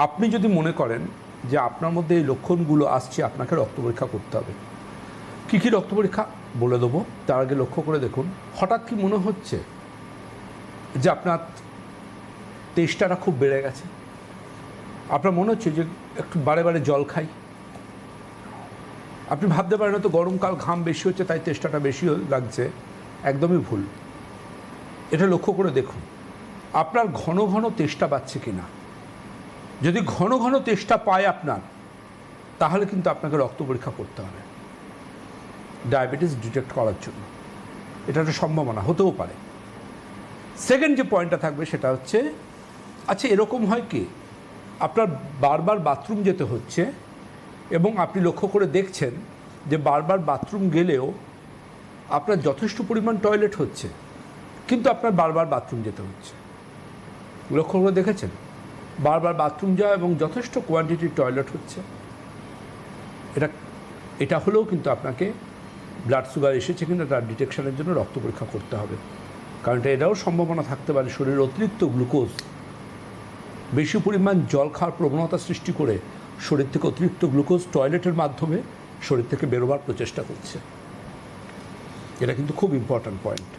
আপনি যদি মনে করেন যে আপনার মধ্যে এই লক্ষণগুলো আসছে, আপনাকে রক্ত পরীক্ষা করতে হবে। কী কী রক্ত পরীক্ষা বলে দেবো, তার আগে লক্ষ্য করে দেখুন, হঠাৎ কি মনে হচ্ছে যে আপনার তেষ্টাটা খুব বেড়ে গেছে? আপনার মনে হচ্ছে যে একটু বারে বারে জল খাই? আপনি ভাবতে পারেন তো গরমকাল ঘাম বেশি হচ্ছে তাই তেষ্টাটা বেশি লাগছে। একদমই ভুল। এটা লক্ষ্য করে দেখুন আপনার ঘন ঘন তেষ্টা পাচ্ছে কি না। যদি ঘন ঘন তেষ্টা পায় আপনার, তাহলে কিন্তু আপনাকে রক্ত পরীক্ষা করতে হবে ডায়াবেটিস ডিটেক্ট করার জন্য। এটা একটা সম্ভাবনা হতেও পারে। সেকেন্ড যে পয়েন্টটা থাকবে সেটা হচ্ছে, আচ্ছা এরকম হয় কি আপনার বারবার বাথরুম যেতে হচ্ছে এবং আপনি লক্ষ্য করে দেখছেন যে বারবার বাথরুম গেলেও আপনার যথেষ্ট পরিমাণ টয়লেট হচ্ছে, কিন্তু আপনার বারবার বাথরুম যেতে হচ্ছে। লক্ষ্য করে দেখেছেন বারবার বাথরুম যাওয়া এবং যথেষ্ট কোয়ান্টিটির টয়লেট হচ্ছে। এটা হলেও কিন্তু আপনাকে ব্লাড সুগার এসেছে কিনা তার ডিটেকশনের জন্য রক্ত পরীক্ষা করতে হবে। কারণ এটাও সম্ভাবনা থাকতে পারে শরীরের অতিরিক্ত গ্লুকোজ বেশি পরিমাণ জল খাওয়ার প্রবণতা সৃষ্টি করে শরীর থেকে অতিরিক্ত গ্লুকোজ টয়লেটের মাধ্যমে শরীর থেকে বেরোবার প্রচেষ্টা করছে। এটা কিন্তু খুব ইম্পর্ট্যান্ট পয়েন্ট।